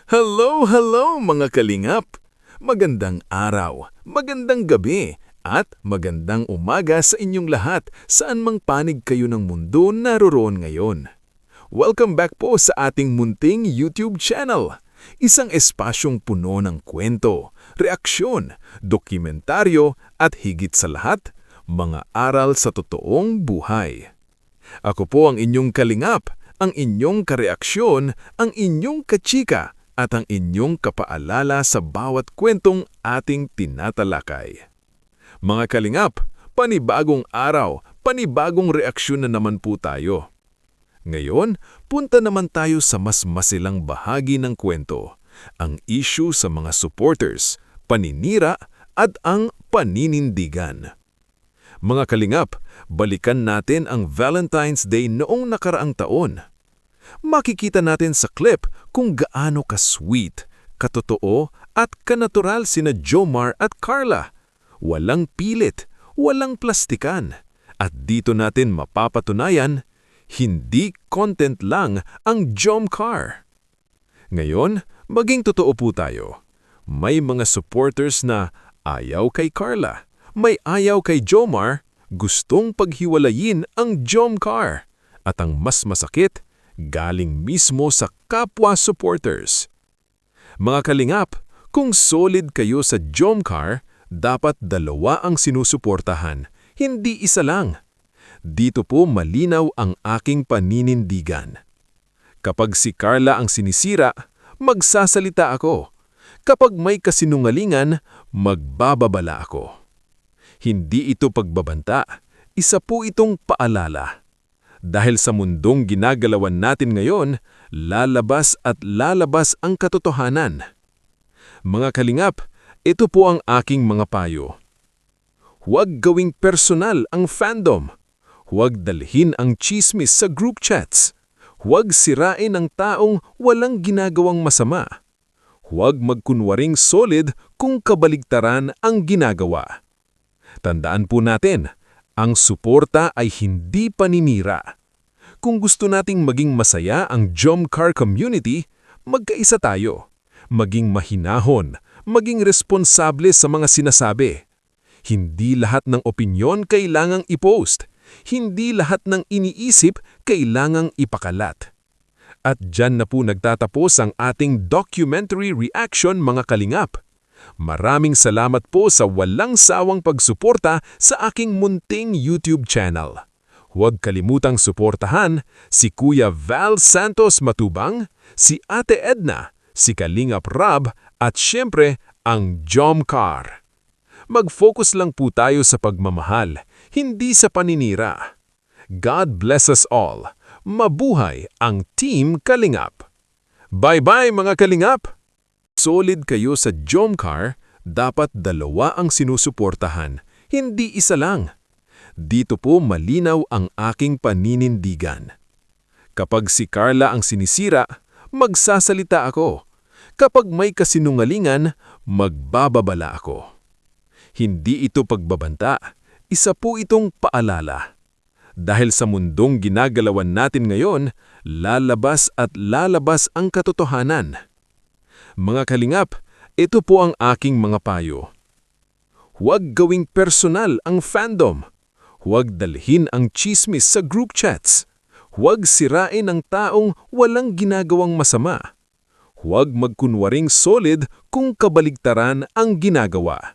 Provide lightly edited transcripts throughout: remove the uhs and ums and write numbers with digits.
Hello mga kalingap! Magandang araw, magandang gabi, at magandang umaga sa inyong lahat saan mang panig kayo ng mundo naroroon ngayon. Welcome back po sa ating munting YouTube channel. Isang espasyong puno ng kwento, reaksyon, dokumentaryo at higit sa lahat, mga aral sa totoong buhay. Ako po ang inyong kalingap, ang inyong kareaksyon, ang inyong kachika, at ang inyong kapaalala sa bawat kwentong ating tinatalakay. Mga kalingap, panibagong araw, panibagong reaksyon na naman po tayo. Ngayon, punta naman tayo sa mas masilang bahagi ng kwento, ang issue sa mga supporters, paninira at ang paninindigan. Mga kalingap, balikan natin ang Valentine's Day noong nakaraang taon. Makikita natin sa clip kung gaano ka-sweet, katotoo at kanatural sina Jomar at Carla. Walang pilit, walang plastikan. At dito natin mapapatunayan, hindi content lang ang Jomcar. Ngayon, maging totoo po tayo. May mga supporters na ayaw kay Carla, may ayaw kay Jomar, gustong paghiwalayin ang Jomcar. At ang mas masakit, galing mismo sa kapwa supporters. Mga kalingap, kung solid kayo sa Jomcar, dapat dalawa ang sinusuportahan, hindi isa lang. Dito po malinaw ang aking paninindigan. Kapag si Carla ang sinisira, magsasalita ako. Kapag may kasinungalingan, magbababala ako. Hindi ito pagbabanta, isa po itong paalala. Dahil sa mundong ginagalawan natin ngayon, lalabas at lalabas ang katotohanan. Mga kalingap, ito po ang aking mga payo. Huwag gawing personal ang fandom. Huwag dalhin ang chismis sa group chats. Huwag sirain ang taong walang ginagawang masama. Huwag magkunwaring solid kung kabaligtaran ang ginagawa. Tandaan po natin, ang suporta ay hindi paninira. Kung gusto nating maging masaya ang Jomcar community, magkaisa tayo. Maging mahinahon, maging responsable sa mga sinasabi. Hindi lahat ng opinyon kailangang i-post. Hindi lahat ng iniisip kailangang ipakalat. At dyan na po nagtatapos ang ating documentary reaction mga kalingap. Maraming salamat po sa walang sawang pagsuporta sa aking munting YouTube channel. Huwag kalimutang suportahan si Kuya Val Santos Matubang, si Ate Edna, si Kalingap Rab at syempre ang Jomcar. Mag-focus lang po tayo sa pagmamahal, hindi sa paninira. God bless us all. Mabuhay ang Team Kalingap. Bye-bye mga Kalingap! Solid kayo sa Jomcar, dapat dalawa ang sinusuportahan, hindi isa lang. Dito po malinaw ang aking paninindigan. Kapag si Carla ang sinisira, magsasalita ako. Kapag may kasinungalingan, magbababala ako. Hindi ito pagbabanta, isa po itong paalala. Dahil sa mundong ginagalawan natin ngayon, lalabas at lalabas ang katotohanan. Mga kalingap, ito po ang aking mga payo. Huwag gawing personal ang fandom. Huwag dalhin ang chismis sa group chats. Huwag sirain ang taong walang ginagawang masama. Huwag magkunwaring solid kung kabaligtaran ang ginagawa.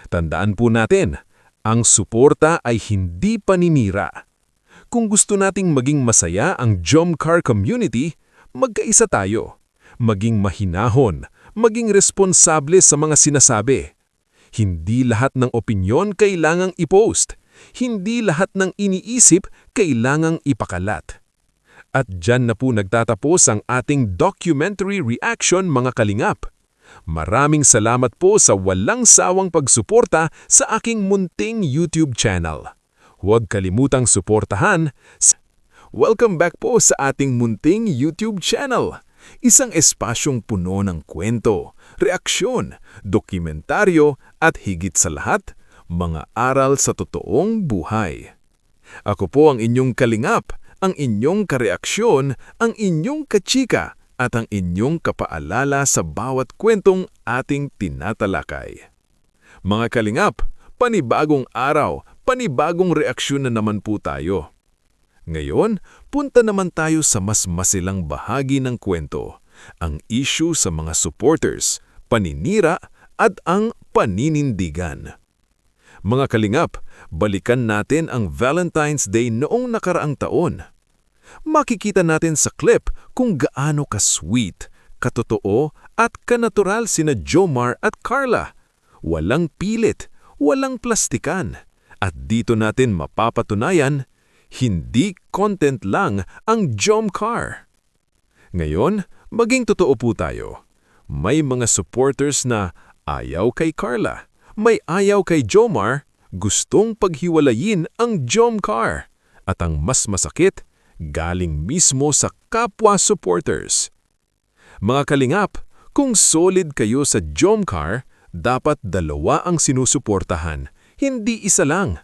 Tandaan po natin, ang suporta ay hindi paninira. Kung gusto nating maging masaya ang Jomcar community, magkaisa tayo. Maging mahinahon, maging responsable sa mga sinasabi. Hindi lahat ng opinyon kailangang i-post. Hindi lahat ng iniisip kailangang ipakalat. At dyan na po nagtatapos ang ating documentary reaction mga kalingap. Maraming salamat po sa walang sawang pagsuporta sa aking munting YouTube channel. Huwag kalimutang suportahan. Welcome back po sa ating munting YouTube channel. Isang espasyong puno ng kwento, reaksyon, dokumentaryo at higit sa lahat, mga aral sa totoong buhay. Ako po ang inyong kalingap, ang inyong kareaksyon, ang inyong kachika at ang inyong kapaalala sa bawat kwentong ating tinatalakay. Mga kalingap, panibagong araw, panibagong reaksyon na naman po tayo. Ngayon, punta naman tayo sa mas masilang bahagi ng kwento, ang issue sa mga supporters, paninira at ang paninindigan. Mga kalingap, balikan natin ang Valentine's Day noong nakaraang taon. Makikita natin sa clip kung gaano ka-sweet, katotoo at kanatural sina Jomar at Carla. Walang pilit, walang plastikan. At dito natin mapapatunayan, hindi content lang ang Jomcar. Ngayon, maging totoo po tayo. May mga supporters na ayaw kay Carla, may ayaw kay Jomar, gustong paghiwalayin ang Jomcar. At ang mas masakit, galing mismo sa kapwa supporters. Mga kalingap, kung solid kayo sa Jomcar, dapat dalawa ang sinusuportahan, hindi isa lang.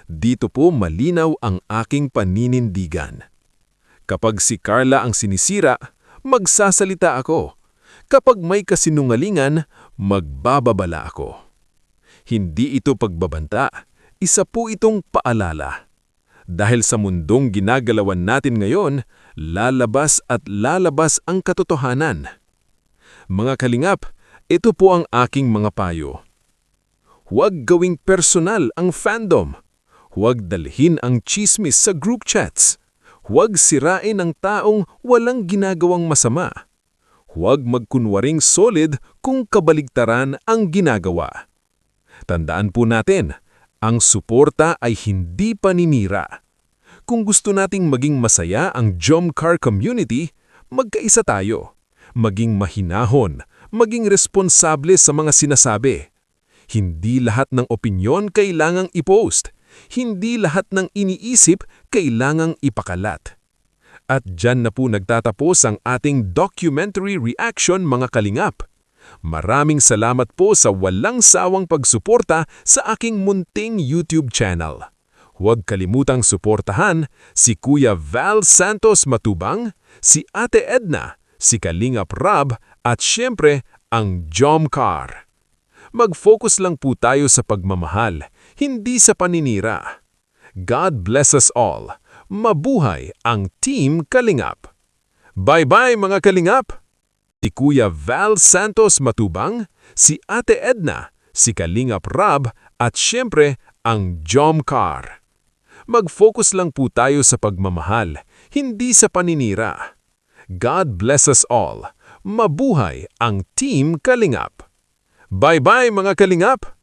Dito po malinaw ang aking paninindigan. Kapag si Carla ang sinisira, magsasalita ako. Kapag may kasinungalingan, magbababala ako. Hindi ito pagbabanta, isa po itong paalala. Dahil sa mundong ginagalawan natin ngayon, lalabas at lalabas ang katotohanan. Mga kalingap, ito po ang aking mga payo. Huwag gawing personal ang fandom. Huwag dalhin ang chismis sa group chats. Huwag sirain ang taong walang ginagawang masama. Huwag magkunwaring solid kung kabaligtaran ang ginagawa. Tandaan po natin, ang suporta ay hindi paninira. Kung gusto nating maging masaya ang Jomcar community, magkaisa tayo. Maging mahinahon, maging responsable sa mga sinasabi. Hindi lahat ng opinyon kailangang i-post. Hindi lahat ng iniisip kailangang ipakalat. At dyan na po nagtatapos ang ating documentary reaction, mga kalingap. Maraming salamat po sa walang sawang pagsuporta sa aking munting YouTube channel. Huwag kalimutang suportahan si Kuya Val Santos Matubang, si Ate Edna, si Kalingap Rab at siyempre ang Jomcar. Mag-focus lang po tayo sa pagmamahal, hindi sa paninira. God bless us all. Mabuhay ang Team Kalingap. Bye-bye mga Kalingap! Si Kuya Val Santos Matubang, si Ate Edna, si Kalingap Rab at siyempre ang Jomcar. Mag-focus lang po tayo sa pagmamahal, hindi sa paninira. God bless us all. Mabuhay ang Team Kalingap. Bye-bye mga Kalingap!